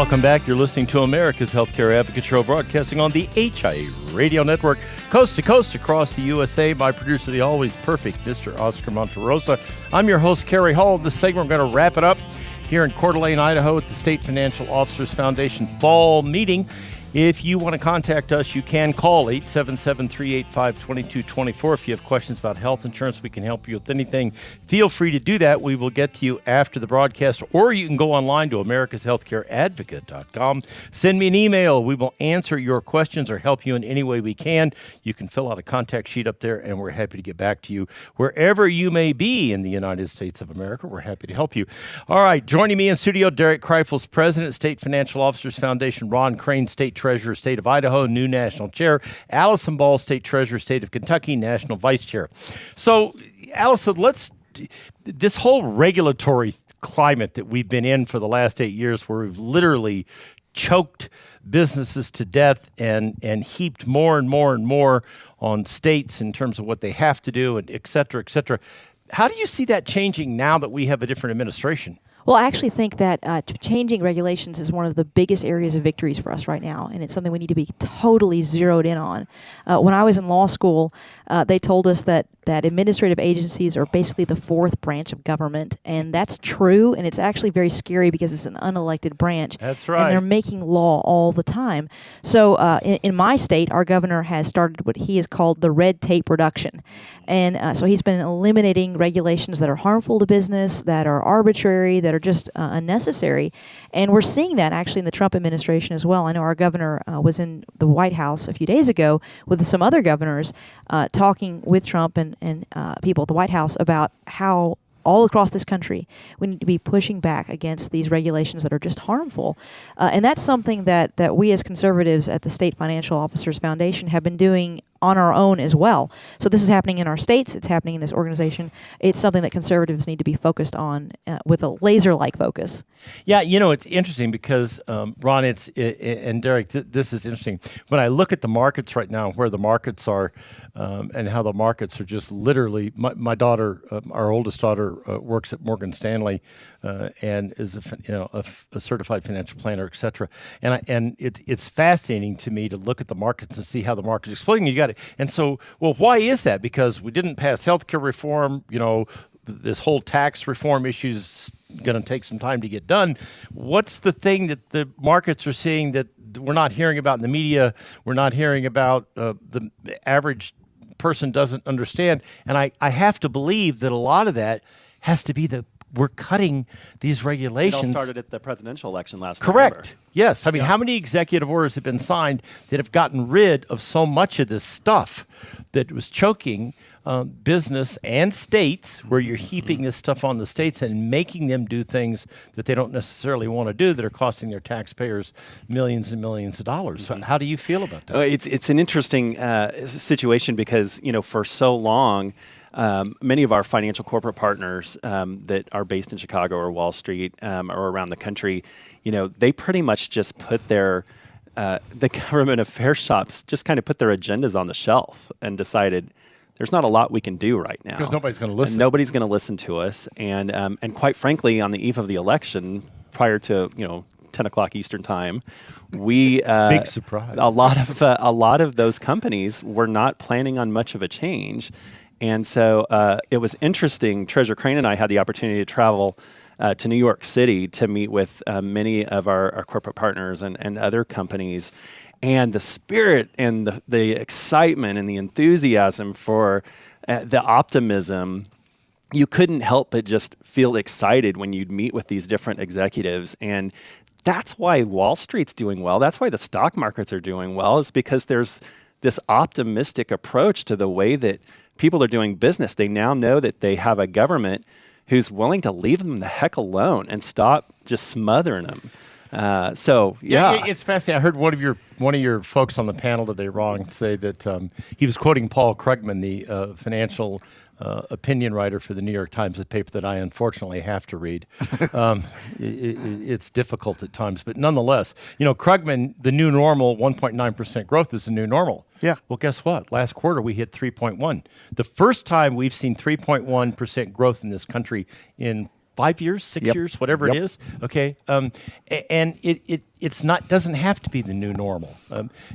Welcome back. You're listening to America's Healthcare Advocate Show, broadcasting on the HIA Radio Network, coast to coast across the USA. My producer, the always perfect Mr. Oscar Monterosa. I'm your host, Kerry Hall. This segment, we're going to wrap it up here in Coeur d'Alene, Idaho at the State Financial Officers Foundation Fall Meeting. If you want to contact us, you can call 877-385-2224. If you have questions about health insurance, we can help you with anything. Feel free to do that. We will get to you after the broadcast, or you can go online to americashealthcareadvocate.com. Send me an email. We will answer your questions or help you in any way we can. You can fill out a contact sheet up there, and we're happy to get back to you. Wherever you may be in the United States of America, we're happy to help you. All right, joining me in studio, Derek Kreifels, President, State Financial Officers Foundation, Ron Crane, State Treasurer, State of Idaho, new National Chair, Allison Ball, State Treasurer, State of Kentucky, National Vice Chair. So, Allison, this whole regulatory climate that we've been in for the last 8 years, where we've literally choked businesses to death and heaped more and more and more on states in terms of what they have to do, and et cetera, et cetera. How do you see that changing now that we have a different administration? Well, I actually think that changing regulations is one of the biggest areas of victories for us right now, and it's something we need to be totally zeroed in on. When I was in law school, they told us that administrative agencies are basically the fourth branch of government, and that's true, and it's actually very scary because it's an unelected branch. That's right. And they're making law all the time. So in my state, our governor has started what he has called the red tape reduction. And so he's been eliminating regulations that are harmful to business, that are arbitrary, that are just unnecessary. And we're seeing that actually in the Trump administration as well. I know our governor was in the White House a few days ago with some other governors talking with Trump and people at the White House about how all across this country we need to be pushing back against these regulations that are just harmful. And that's something that we as conservatives at the State Financial Officers Foundation have been doing on our own as well. So this is happening in our states. It's happening in this organization. It's something that conservatives need to be focused on with a laser-like focus. Yeah, it's interesting because, Ron, and Derek, this is interesting. When I look at the markets right now, where the markets are and how the markets are just literally, my daughter, our oldest daughter, works at Morgan Stanley and is a certified financial planner, et cetera. And it's fascinating to me to look at the markets and see how the market's exploding. You got it. And so, well, why is that? Because we didn't pass healthcare reform. This whole tax reform issue is going to take some time to get done. What's the thing that the markets are seeing that we're not hearing about in the media? We're not hearing about the average person doesn't understand. And I have to believe that a lot of that has to be we're cutting these regulations. It all started at the presidential election last Correct. November. Yes. I mean, how many executive orders have been signed that have gotten rid of so much of this stuff that was choking business and states, where you're heaping this stuff on the states and making them do things that they don't necessarily want to do that are costing their taxpayers millions and millions of dollars. So how do you feel about that? It's an interesting situation because, for so long, many of our financial corporate partners that are based in Chicago or Wall Street or around the country, they pretty much just put the government affairs shops just kind of put their agendas on the shelf and decided there's not a lot we can do right now. Because nobody's going to listen. And nobody's going to listen to us. And quite frankly, on the eve of the election, prior to 10 o'clock Eastern time, we big surprise. A lot of those companies were not planning on much of a change. And so it was interesting. Treasurer Crane and I had the opportunity to travel to New York City to meet with many of our corporate partners and other companies. And the spirit and the excitement and the enthusiasm for the optimism, you couldn't help but just feel excited when you'd meet with these different executives. And that's why Wall Street's doing well. That's why the stock markets are doing well, is because there's this optimistic approach to the way that people are doing business. They now know that they have a government who's willing to leave them the heck alone and stop just smothering them. Yeah, it's fascinating. I heard one of your folks on the panel today, Ron, say that he was quoting Paul Krugman, the financial opinion writer for the New York Times, a paper that I unfortunately have to read. It's difficult at times, but nonetheless, Krugman, the new normal, 1.9% growth is the new normal. Yeah. Well, guess what? Last quarter we hit 3.1. The first time we've seen 3.1% growth in this country in 5 years, 6 Yep. years, whatever Yep. it is. Okay, and it's not doesn't have to be the new normal.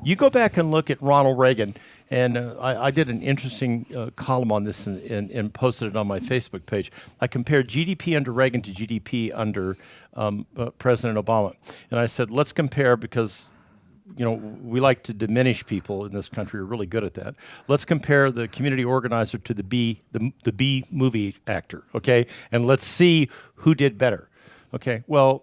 You go back and look at Ronald Reagan, and I did an interesting column on this and posted it on my Facebook page. I compared GDP under Reagan to GDP under President Obama, and I said let's compare because. We like to diminish people in this country. We're really good at that. Let's compare the community organizer to the B movie actor, okay? And let's see who did better, okay? Well,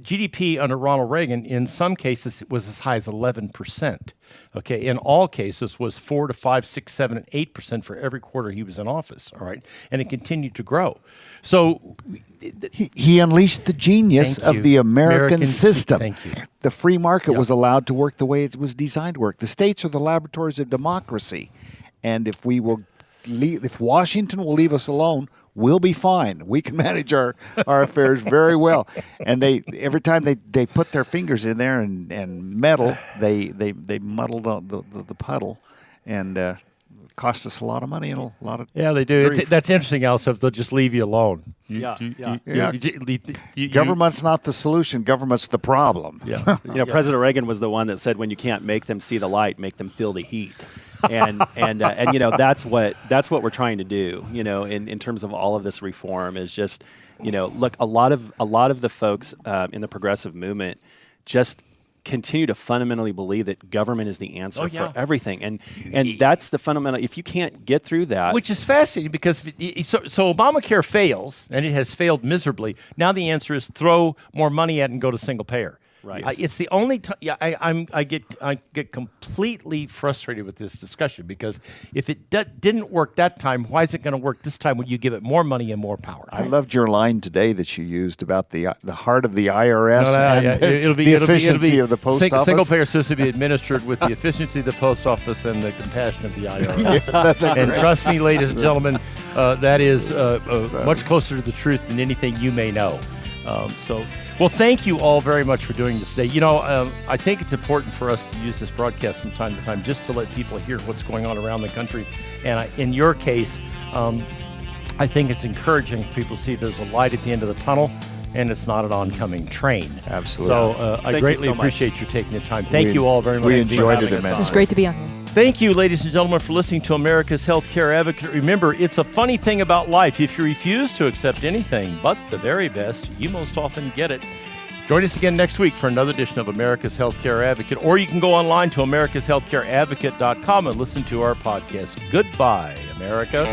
GDP under Ronald Reagan, in some cases, it was as high as 11%. Okay, in all cases, was 4 to 5, 6, 7, and 8% for every quarter he was in office. All right, and it continued to grow. So He unleashed the genius Thank you. of the American American- system. thank you. The free market Yeah. was allowed to work the way it was designed to work. The states are the laboratories of democracy, and if Washington will leave us alone, we'll be fine. We can manage our affairs very well. And every time they put their fingers in there and meddle, they muddle the puddle, and cost us a lot of money and a lot of they do. grief. That's interesting, also, if they'll just leave you alone. Yeah. Government's not the solution. Government's the problem. Yeah. President Reagan was the one that said, "When you can't make them see the light, make them feel the heat." and that's what we're trying to do. In terms of all of this reform is just, look, a lot of the folks in the progressive movement just continue to fundamentally believe that government is the answer for everything, and that's the fundamental. If you can't get through that, Which is fascinating because so Obamacare fails, and it has failed miserably. Now the answer is throw more money at it and go to single payer. Right. It's the only time. I get completely frustrated with this discussion because if it didn't work that time, why is it going to work this time when you give it more money and more power? I loved your line today that you used about the heart of the IRS and It'll be the efficiency of the post office. Single payer system be administered with the efficiency of the post office and the compassion of the IRS. Yes, that's a And great- trust me, ladies and gentlemen, that is much closer to the truth than anything you may know. Well, thank you all very much for doing this today. I think it's important for us to use this broadcast from time to time just to let people hear what's going on around the country. And in your case, I think it's encouraging for people to see there's a light at the end of the tunnel and it's not an oncoming train. Absolutely. So I Thank you greatly so much. appreciate you taking the time. Thank you all very much. We Thanks for enjoyed having it us immensely. on. It's great to be on here. Thank you, ladies and gentlemen, for listening to America's Healthcare Advocate. Remember, it's a funny thing about life. If you refuse to accept anything but the very best, you most often get it. Join us again next week for another edition of America's Healthcare Advocate, or you can go online to americashealthcareadvocate.com and listen to our podcast. Goodbye, America.